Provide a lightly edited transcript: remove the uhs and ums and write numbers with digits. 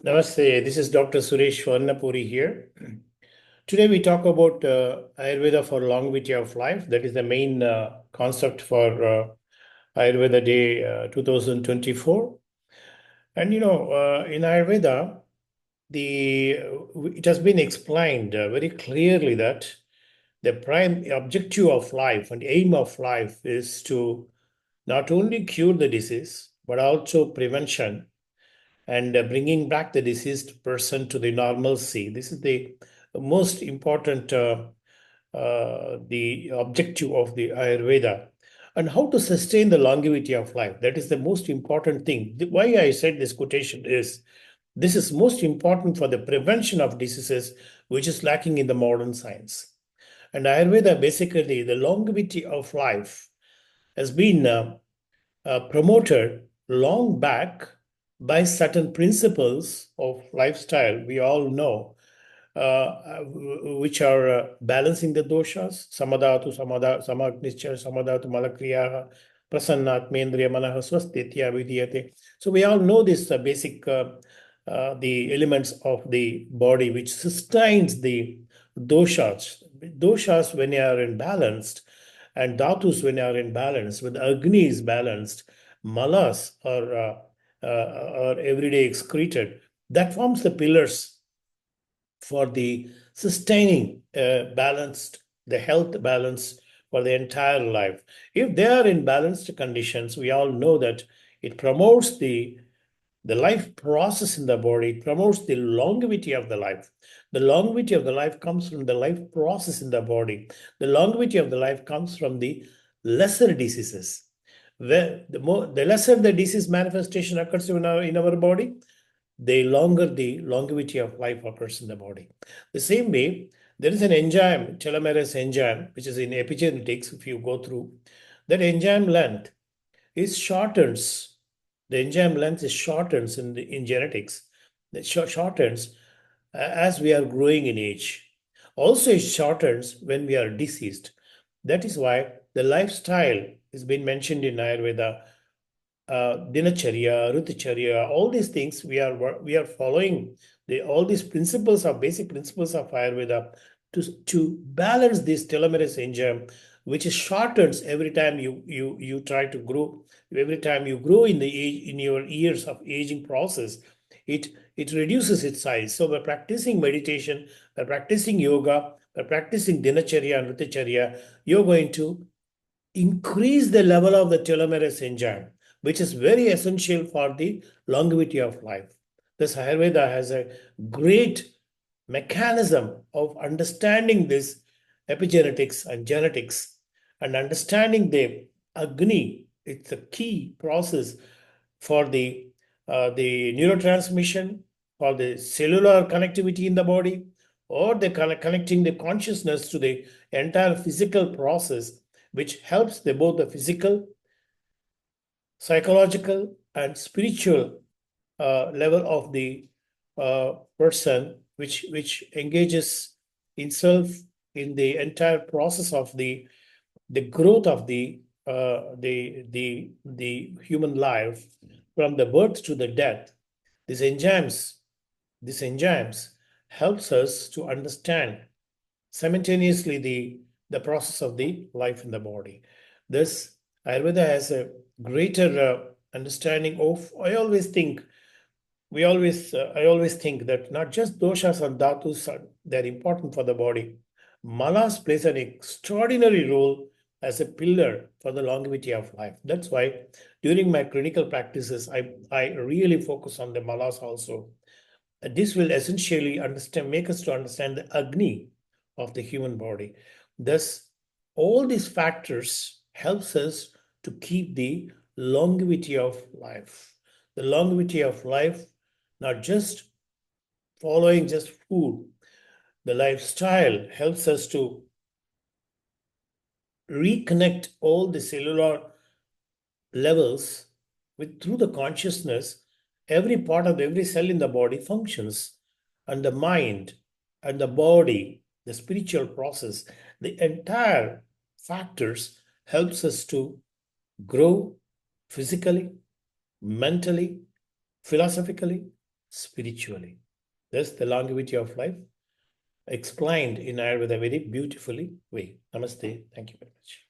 Namaste, this is Dr. Suresh Varnapuri here. Today we talk about Ayurveda for longevity of life. That is the main concept for Ayurveda Day 2024. And in Ayurveda, it has been explained very clearly that the prime objective of life and aim of life is to not only cure the disease, but also prevention and bringing back the deceased person to the normalcy. This is the most important the objective of the Ayurveda. And how to sustain the longevity of life. That is the most important thing. Why I said this quotation is this is most important for the prevention of diseases, which is lacking in the modern science. And Ayurveda, basically, the longevity of life has been promoted long back by certain principles of lifestyle we all know, which are balancing the doshas, samadhatu, samagnischa, samadhatu, malakriya, prasannatmendriya, manaha, swastitya, vidhyate. So we all know this basic, the elements of the body which sustains the doshas. Doshas, when they are in balanced, and dhatus, when they are in balance, when Agni is balanced, malas are everyday excreted. That forms the pillars for the sustaining balanced, the health balance for the entire life. If they are in balanced conditions, we all know that it promotes the life process in the body, it promotes the longevity of the life. The longevity of the life comes from the life process in the body. The longevity of the life comes from the lesser diseases. Where the lesser the disease manifestation occurs in our body, the longer the longevity of life occurs in the body. The same way, there is an enzyme, telomerase enzyme, which is in epigenetics. If you go through that enzyme length, is shortens. The enzyme length is shortens in genetics. It shortens as we are growing in age. Also, it shortens when we are deceased. That is why the lifestyle has been mentioned in Ayurveda. Dinacharya, Ritucharya, all these things we are following all these principles are basic principles of Ayurveda to balance this telomerase enzyme, which is shortens every time you try to grow. Every time you grow in the age, in your years of aging process, it reduces its size. So by practicing meditation, by practicing yoga, by practicing Dinacharya and Ritucharya, you're going to increase the level of the telomerase enzyme, which is very essential for the longevity of life. This Ayurveda has a great mechanism of understanding this epigenetics and genetics and understanding the Agni. It's a key process for the neurotransmission, for the cellular connectivity in the body, or the connecting the consciousness to the entire physical process, which helps both the physical, psychological, and spiritual level of the person, which engages itself in the entire process of the growth of the human life from the birth to the death. These enzymes, these enzymes helps us to understand simultaneously the process of the life in the body. Thus, Ayurveda has a greater understanding of. I always think that not just doshas and dhatus are they're important for the body. Manas plays an extraordinary role as a pillar for the longevity of life. That's why during my clinical practices, I really focus on the malas also. This will essentially make us to understand the Agni of the human body. Thus, all these factors helps us to keep the longevity of life. The longevity of life, not just following just food. The lifestyle helps us to reconnect all the cellular levels through the consciousness. Every part of every cell in the body functions, and the mind and the body, the spiritual process, the entire factors helps us to grow physically, mentally, philosophically, spiritually. Thus, the longevity of life explained in Ayurveda very beautifully way. Namaste. Thank you very much.